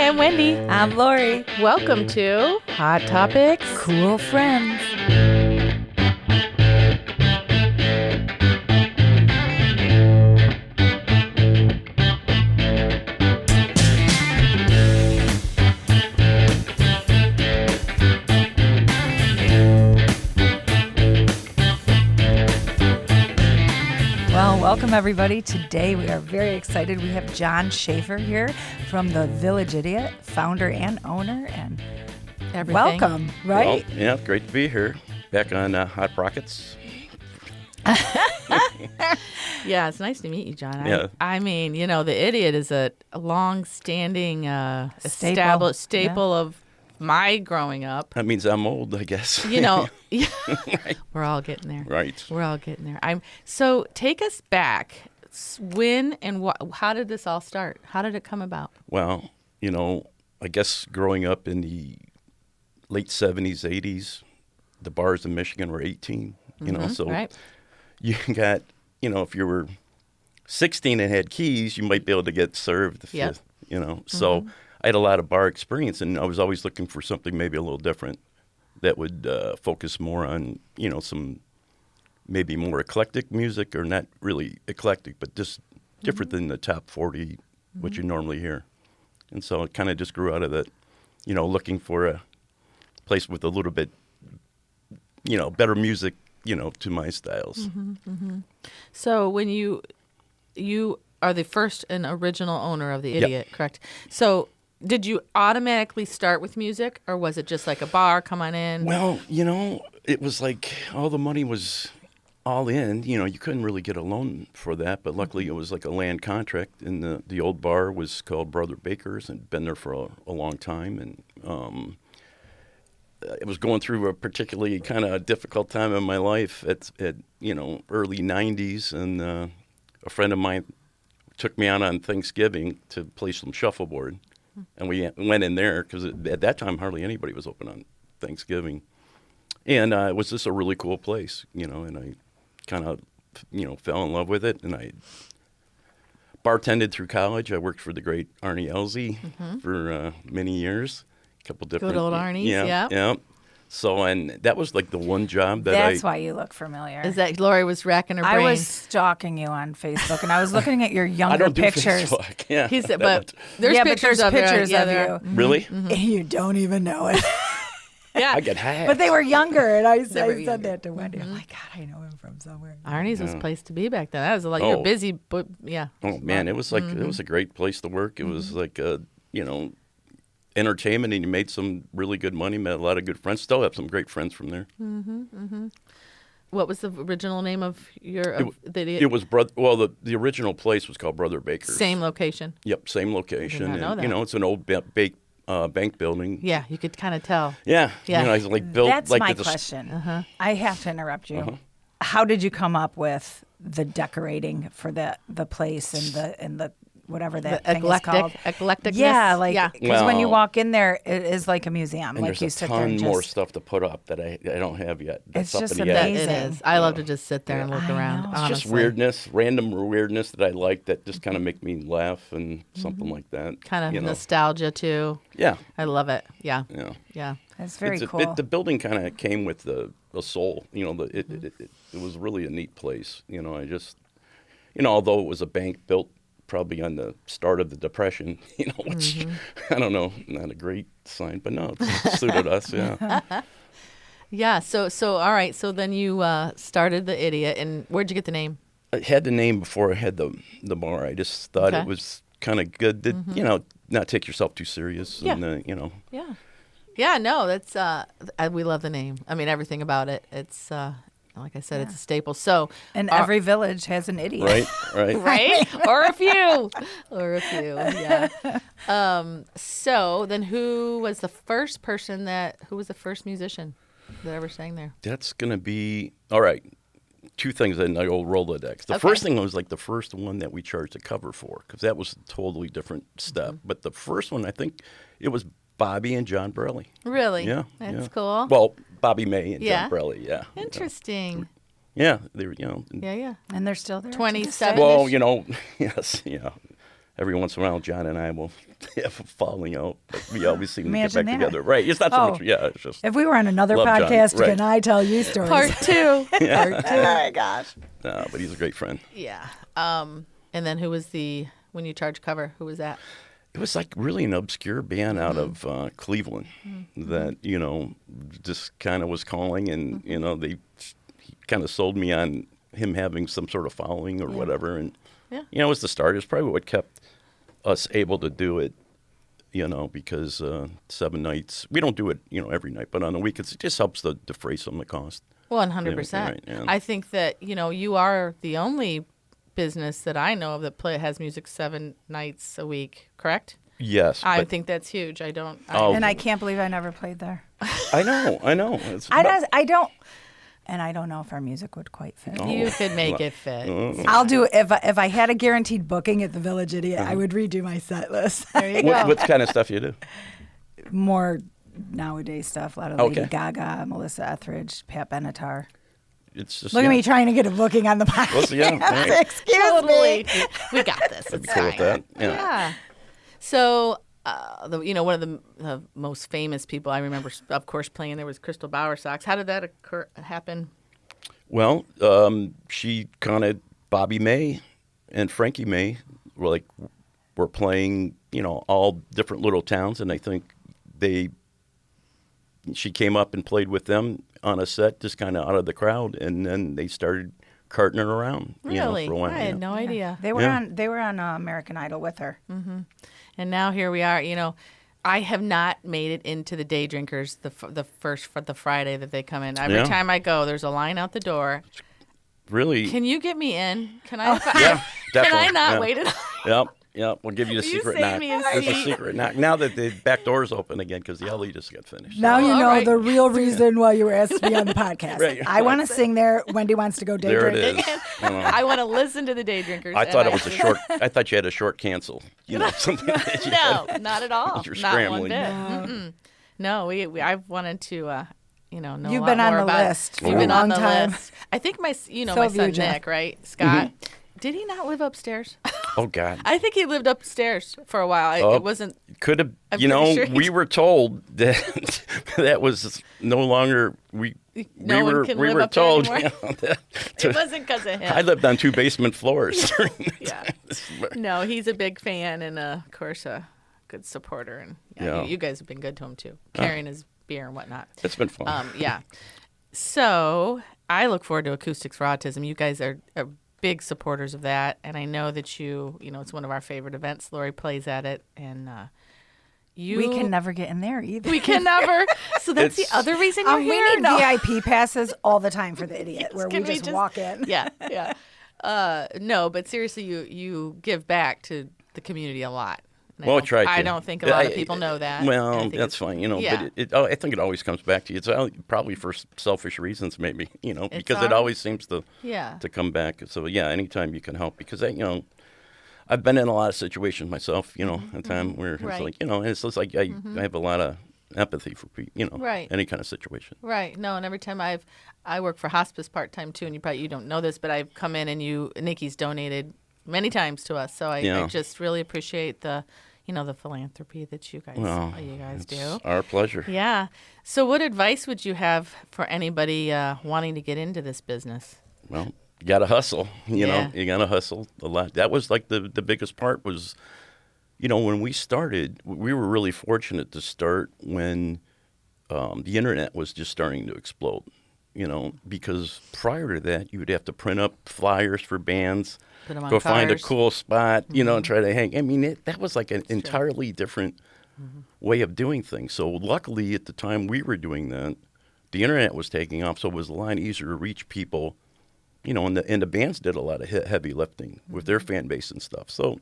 I'm Wendy. I'm Lori. Welcome to Hot Topics. Cool friends. Well, welcome everybody. Today we are very excited. We have John Shafer here from the Village Idiot, founder and owner, and Everything. welcome, right? Well, yeah, great to be here. Back on Hot Rockets. Yeah, it's nice to meet you, John. Yeah. I mean, you know, the Idiot is a long-standing established staple of my growing up. That means I'm old, I guess. You know, we're all getting there. Right. We're all getting there. So take us back. When and how did this all start? How did it come about? Well, you know, I guess growing up in the late 70s, 80s, the bars in Michigan were 18, you know, so right. you got, you know, if you were 16 and had keys, you might be able to get served, if Yep. you know. So I had a lot of bar experience, and I was always looking for something maybe a little different that would focus more on, you know, some maybe more eclectic music, or not really eclectic, but just different than the top 40, what you normally hear. And so it kind of just grew out of that, you know, looking for a place with a little bit, you know, better music, you know, to my styles. So when you are the first and original owner of the Idiot, correct? So did you automatically start with music, or was it just like a bar, come on in? Well, you know, it was like all the money was all in. You know, you couldn't really get a loan for that, but luckily it was like a land contract, and the old bar was called Brother Baker's and been there for a long time. And it was going through a particularly kind of difficult time in my life at you know, early 90s, and a friend of mine took me out on Thanksgiving to play some shuffleboard. And we went in there because at that time hardly anybody was open on Thanksgiving. And it was just a really cool place, you know, and I kind of, you know, fell in love with it. And I bartended through college. I worked for the great Arnie Elzy for many years. A couple different. Good old Arnie's, yeah. Yeah. So, and that was like the one job that That's why you look familiar. Is that Lori was racking her brain? I was stalking you on Facebook, and I was looking at your I younger don't do pictures. Facebook. Yeah. But there's pictures of pictures her. of Yeah, you. Really? And you don't even know it. Yeah. I get hacked. But they were younger, and I said younger. that to Wendy. I'm like, God, I know him from somewhere. Arnie's was a place to be back then. That was a lot. You were busy, but yeah. Oh man, it was like it was a great place to work. It was like you know, entertainment, and you made some really good money. Met a lot of good friends. Still have some great friends from there. What was the original name of your? It was the original place was called Brother Baker's. Same location. Yep, same location. I did not know And, that. you know, it's an old bank building. Yeah, you could kind of tell. Yeah. Yeah. You know, it's like built That's like my the question. I have to interrupt you. How did you come up with the decorating for the place and the whatever that thing is called? Eclecticness. Yeah, because when you Well- walk in there, it is like a museum. And Like there's you a sit there ton and more just. stuff to put up that I don't have yet. That's It's up just in the attic. amazing. It is. I love to just sit there and look I around. know. It's Honestly. just weirdness, random weirdness that I like that just kind of make me laugh and something like that. Kind of you know. nostalgia too. Yeah. I love it. Yeah. Yeah. Yeah. It's very It's cool. the building kind of came with the soul. You know, it was really a neat place. You know, I just, you know, although it was a bank built probably on the start of the Depression, you know, which I don't know, not a great sign, but no, it suited us. Yeah. Yeah. So all right. So then you started the Idiot, and where'd you get the name? I had the name before I had the bar. I just thought Okay. it was kind of good to, you know, not take yourself too serious. Yeah. And, you know. Yeah. Yeah. No, that's we love the name. I mean, everything about it. It's like I said, it's a staple. So and every village has an idiot. Right. right? Or a few. Yeah. So then who was the first musician that ever sang there? That's going to be, all right, two things in the old Rolodex. The first thing was like the first one that we charged a cover for, because that was a totally different step. But the first one, I think it was Bobby and John Borelli. Really? Yeah. That's cool. Well, Bobby May and Yeah. John Borelli, yeah. Interesting. Yeah, they were, you know. Yeah. And they're still there. 27. Well, Well, you know, yes, yeah. every once in a while, John and I will have a falling out. But we always seem to get Imagine back that. together. Right. It's not so Oh. much. Yeah, it's just. If we were on another Love John. podcast, Right. can I tell you stories? Part 2. Part 2. Oh my gosh. No, but he's a great friend. Yeah. And then who was when you charge cover, who was that? It was like really an obscure band out of Cleveland that, just kind of was calling, and, he kind of sold me on him having some sort of following or whatever. And, it was the start. It's probably what kept us able to do it, because 7 nights, we don't do it, every night, but on the weekends, it just helps to defray some of the cost. 100%. Right, yeah. I think that, you are the only business that I know of that has music 7 nights a week, correct? Yes. I but- think that's huge. I don't. Oh. And I can't believe I never played there. I know. It's I don't. And I don't know if our music would quite fit. You could make it fit. I'll do if I had a guaranteed booking at the Village Idiot, I would redo my set list. There you go. what kind of stuff you do? More nowadays stuff. A lot of Lady Gaga, Melissa Etheridge, Pat Benatar. It's just Look at me trying to get a booking on the podcast. Well, right. Excuse Totally. me. We got this. I'd It's be cool with fine. that. Yeah. So, one of the most famous people I remember, of course, playing there was Crystal Bowersox. How did that happen? Well, she kind of Bobby May and Frankie May were playing, all different little towns, and I think she came up and played with them on a set, just kind of out of the crowd, and then they started carting her around, Really? for a while. I had no idea. They were Yeah. on American Idol with her. And now here we are. I have not made it into the Day Drinkers the Friday that they come in. Every time I go, there's a line out the door. Really? Can you get me in? Can I? Yeah, Can definitely. I not Yeah. wait it? Yep. We'll give you the Will you secret save knock. me a There's a seat? secret knock. Now that the back door's open again because the LE just got finished. Now you all know right. the real reason why you were asked to be on the podcast. Right. I want to sing there. Wendy wants to go day There it drinking. is. I want to listen to the Day Drinkers. I and thought it was a short. I thought you had a short cancel. Something. That you No, had. not at all. You're Not one scrambling. bit. Mm-mm. No, I've wanted to, know a You've lot been on more the about list it. for You've a been on long the time. list. I think my So son have you, Jeff. Nick, right? Scott. Did he not live upstairs? Oh God. I think he lived upstairs for a while. It wasn't. Could have. I'm pretty sure We were told that that was no longer. We one can live were up there told. anymore? That It wasn't because of him. I lived on 2 basement floors. Yeah. No, he's a big fan and, of course, a good supporter. And Yeah. you guys have been good to him too, carrying his beer and whatnot. It's been fun. Yeah. So I look forward to Acoustics for Autism. You guys are big supporters of that, and I know that it's one of our favorite events. Lori plays at it, and We can never get in there either. We can never. So that's the other reason you're we here. need No. VIP passes all the time for the idiot, where we Can we just walk in. Yeah. No, but seriously, you give back to the community a lot. And Well, I try to. I don't think a lot of people know that. And I Well, think that's it's- fine, Yeah. but I think it always comes back to you. It's probably for selfish reasons, maybe, because it all- always seems to Yeah. come back. So, yeah, anytime you can help, because, I've been in a lot of situations myself, a time where it's Right. like, and it's just like I have a lot of empathy for people, Right. any kind of situation. Right. No, and every time I work for hospice part time too, and you don't know this, but I've come in and Nikki's donated many times to us. So I Yeah. just really appreciate the philanthropy that you guys It's do. our pleasure. Yeah. So what advice would you have for anybody wanting to get into this business? Well, you got to hustle, you Yeah. know, you got to hustle a lot. That was like the biggest part was, when we started, we were really fortunate to start when the internet was just starting to explode, because prior to that, you would have to print up flyers for bands, Put 'em on go find a cars. cool spot, and try to hang. I mean, that was like an entirely different way of doing things. So luckily, at the time we were doing that, the internet was taking off, so it was a lot easier to reach people, and the bands did a lot of heavy lifting with their fan base and stuff. So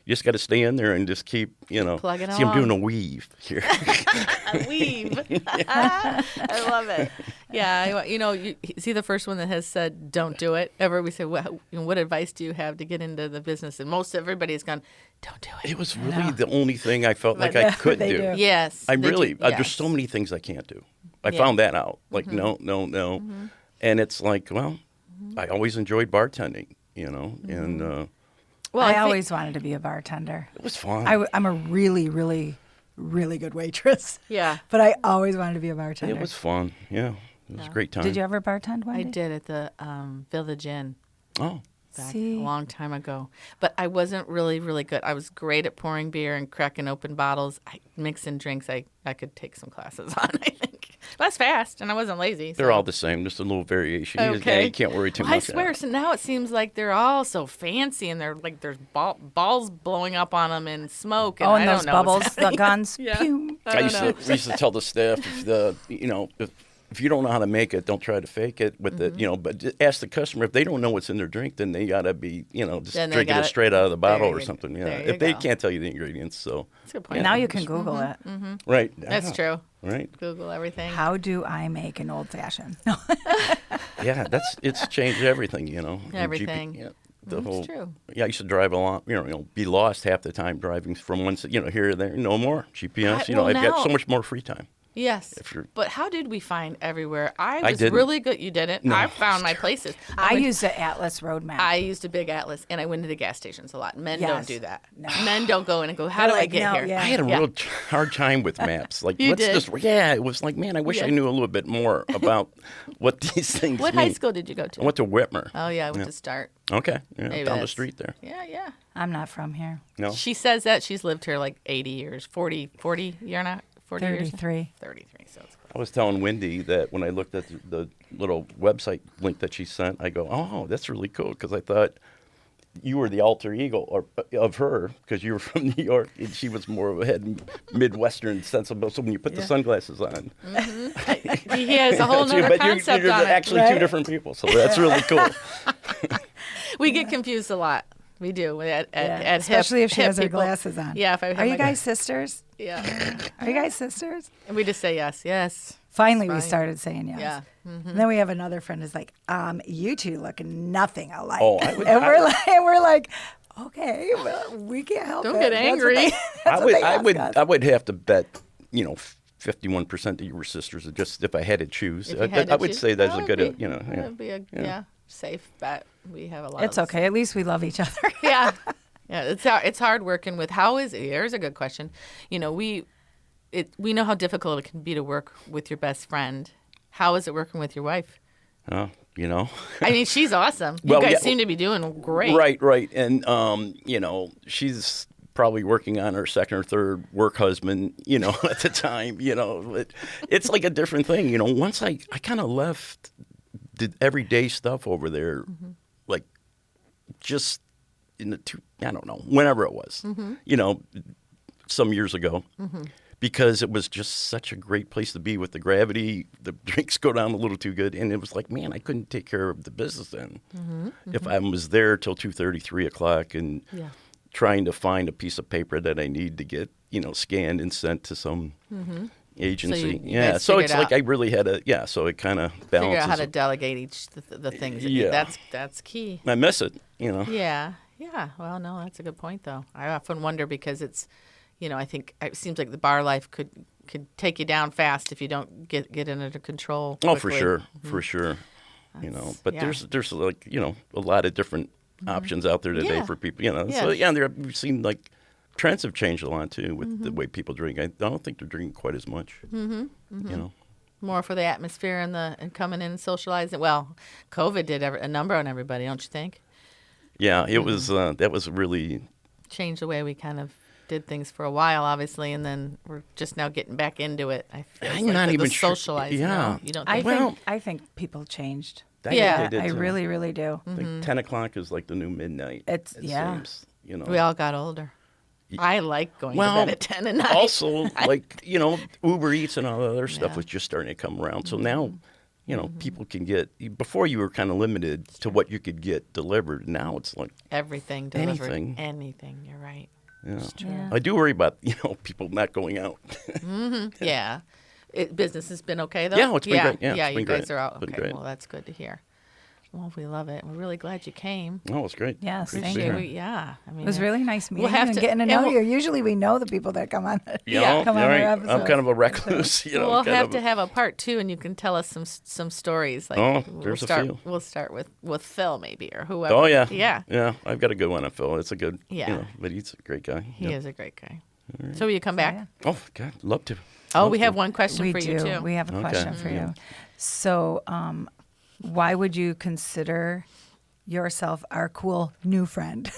you just got to stay in there and just keep, Plugging see, I'm doing a along. weave here. I weave. I love it. Yeah, is he the first one that has said, "Don't do it"? Ever we say, what advice do you have to get into the business? And most everybody has gone, "Don't do it." It was really the only thing I felt like But I could they do. do. Yes, I they do. really, Yes. there's so many things I can't do. I Yeah. found that out. Like, no. And it's like, well, I always enjoyed bartending, and Well, I think- always wanted to be a bartender. It was fun. I'm a really, really, really good waitress. Yeah. But I always wanted to be a bartender. It was fun. Yeah. It was a great time. Did you ever bartend, I Wendy? did at the Village Inn. Oh. Back See? a long time ago. But I wasn't really, really good. I was great at pouring beer and cracking open bottles. Mixing drinks, I could take some classes on, I think. But I was fast, and I wasn't lazy. They're so. all the same, just a little variation. Okay. You can't worry too Well, I much. swear, so now it seems like they're all so fancy, and they're like there's balls blowing up on them and smoke. And Oh, and I those don't know what's bubbles, the happening. guns. Yeah. Pew. We used to tell the staff, if you don't know how to make it, don't try to fake it. But just ask the customer if they don't know what's in their drink, then they gotta be, just Then they drinking it got it. straight out of the bottle There or you- something. Yeah, there you if they go. can't tell you the ingredients, so That's a good point. Now you can Google it. right. That's Yeah. true. Right. Google everything. How do I make an old fashioned? Yeah, it's changed everything. And Everything. yeah, the That's whole. true. Yeah, I used to drive along. Be lost half the time driving from one. Here or there. No more GPS. Well, I've got now- so much more free time. Yes. If you're- But how did we find everywhere? I I was didn't. really good. You didn't. No. I found my places. I went- used the Atlas Road Map. I used a big atlas, and I went to the gas stations a lot. Men don't Yes. do that. No. Men don't go in and go, how do They're I like, get no, here? yeah. I had a Yeah. real hard time with maps. Like, You let's did? just, it was like, man, I wish Yeah. I knew a little bit more about what these things What mean. high school did you go to? I went to Whitmer. Oh, yeah, I went to Start. Okay, Maybe down the that's- street there. Yeah, yeah. I'm not from here. No, She says that she's lived here like 80 years, 40 year now, 40 years? 33. 33, so it's I was telling Wendy that when I looked at the little website link that she sent, I go, oh, that's really cool, because I thought you were the alter ego of her, because you were from New York, and she was more of a head Midwestern sensible. So when you put the sunglasses on, he has a whole nother but concept you're on it. actually two different people. So that's really cool. We get confused a lot. We do. At Especially if she hip has her people. glasses on. Yeah, if I have Are you my- guys sisters? Yeah. Are you guys sisters? And we just say yes, yes. Finally, we fine. started saying yes. Yeah. And then we have another friend who's like, you two look nothing alike. Oh, I would- and I- we're like, okay, well, we can't help Don't it. get That's angry. what they- that's what they ask us. I would have to bet, 51% that you were sisters, just if I had to choose. If you had I to would choose- say that's that a would good, be- yeah. That would be a safe bet. We have a lot. It's of okay. At least we love each other. Yeah, yeah. It's hard working with. How is it? Here's a good question. We know how difficult it can be to work with your best friend. How is it working with your wife? Oh, I mean, she's awesome. You Well, guys yeah, seem to be doing great. Right. And, she's probably working on her second or third work husband, at the time, it's like a different thing. Once I kind of left the everyday stuff over there, like just in I don't know, whenever it was, some years ago. Because it was just such a great place to be with the gravity. The drinks go down a little too good. And it was like, man, I couldn't take care of the business then. If I was there till 2:30, 3 o'clock and trying to find a piece of paper that I need to get, scanned and sent to some agency. you guys So figured it's like out- I really had to, so it kind of balances. Figure out how to it. delegate each the things. Yeah. That's key. I miss it, Yeah. Yeah. Well, no, that's a good point, though. I often wonder because it's, I think it seems like the bar life could take you down fast if you don't get it under control. Oh, for quickly. sure, for sure. But yeah. there's like a lot of different options out there today Yeah. for people. Yeah. So we've seen like trends have changed a lot too with the way people drink. I don't think they're drinking quite as much. More for the atmosphere and coming in and socializing. Well, COVID did a number on everybody, don't you think? Yeah, it was that was really Changed the way we kind of did things for a while, obviously, and then we're just now getting back into it. I feel I'm like not the even sure. socializing. Yeah. No, you don't think? I think people changed. Yeah, they did I too. really, really do. Like 10 o'clock is like the new midnight. It's- it yeah. seems, we all got older. I like going to bed at 10 at night. Also, like, Uber Eats and all the other stuff Yeah. was just starting to come around. So now, people can get, before you were kind of limited to what you could get delivered. Now it's like, Everything delivered. Anything. Anything. You're right. Yeah. I do worry about, people not going out. Yeah. Business has been okay, though? Yeah, it's been great. Yeah, it's you been guys great. are out. Been Okay, great. well, that's good to hear. Well, we love it. We're really glad you came. Oh, it's great. Yes, Great to thank be you. here. Yeah. I mean, It was really nice meeting have you and to- getting to and know we'll- you. Usually we know the people that come on. You know, come on all our right. episodes. I'm kind of a recluse. We'll kind have of to have a part 2, and you can tell us some stories. Like, Oh, there's a few. We'll start with Phil maybe or whoever. Oh yeah, Yeah. yeah. I've got a good one on Phil. It's a good, Yeah. but he's a great guy. He Yeah. is a great guy. So will you come back? Yeah. Oh God, love to. Oh, Love we to. have one question We for do. you too. We have a Okay. question for Yeah. you. So, why would you consider yourself our cool new friend?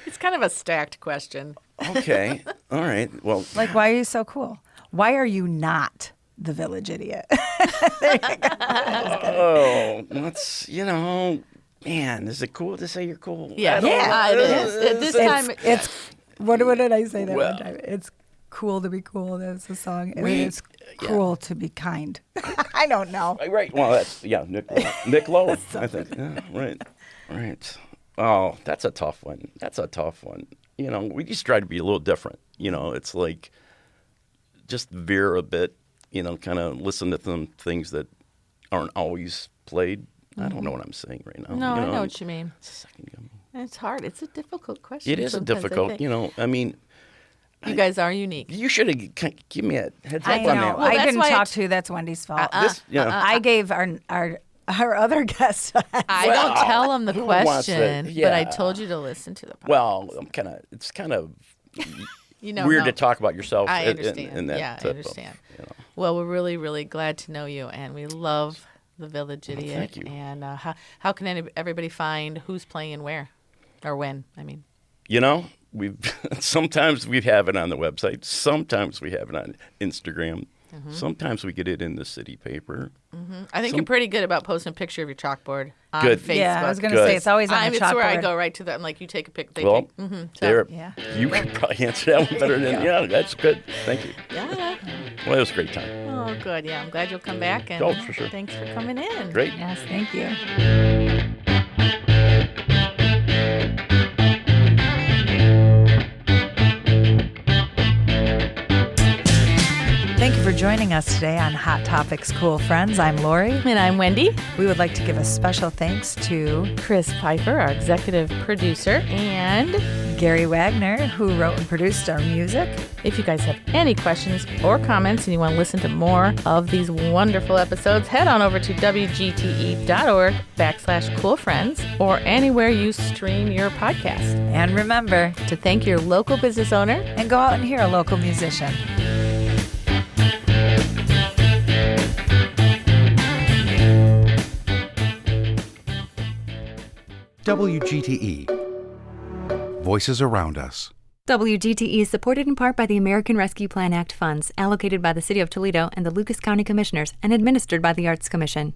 It's kind of a stacked question. Okay, all right. Well, Like, why are you so cool? Why are you not the village idiot? oh, that's man, is it cool to say you're cool? Yeah, I don't know. it is. At this time, It's what did I say that Well- one time? It's cool to be cool. That's the song. And We- it's cool to be kind. I don't know. Right. Well, that's Nick Lowe. I think. Yeah. Right. Oh, that's a tough one. We just try to be a little different. It's like just veer a bit. Kind of listen to some things that aren't always played. I don't know what I'm saying right now. no, I know what you mean. It's a second coming. It's hard. It's a difficult question. It is a sometimes, I difficult. think. I mean, You guys are unique. you should have give me a heads up I on know. that. Well, I that's didn't why talk to you. That's Wendy's fault. I I gave our other guests. I don't Well, tell them the who wants to- question, but I yeah. told you to listen to the podcast. Well, it's kind of weird to talk about yourself. I in understand. that Yeah, I type of, understand. Well, we're really, really glad to know you, and we love the Village Idiot. thank you. And how can everybody find who's playing where or when? I mean, we've sometimes we have it on the website. Sometimes we have it on Instagram. Mm-hmm. Sometimes we get it in the city paper. I think you're pretty good about posting a picture of your chalkboard on Good. Facebook. Yeah, I was going to Good. say it's always on the It's where I chalkboard. go right to that. I'm like, you take a pic. They Well, take. So, there. yeah. You could probably answer that one better than. Yeah, that's good. Thank you. Yeah. Well, it was a great time. Oh, good. Yeah, I'm glad you'll come back. And Oh, for sure. Thanks for coming in. Great. Yes, thank you. Thank you for joining us today on Hot Topics Cool Friends. I'm Lori. And I'm Wendy. We would like to give a special thanks to Chris Pfeiffer, our executive producer, and Gary Wagner, who wrote and produced our music. if you guys have any questions or comments and you want to listen to more of these wonderful episodes, head on over to wgte.org/coolfriends or anywhere you stream your podcast. And remember, To thank your local business owner, and go out and hear a local musician. WGTE. Voices around us. WGTE is supported in part by the American Rescue Plan Act funds allocated by the City of Toledo and the Lucas County Commissioners and administered by the Arts Commission.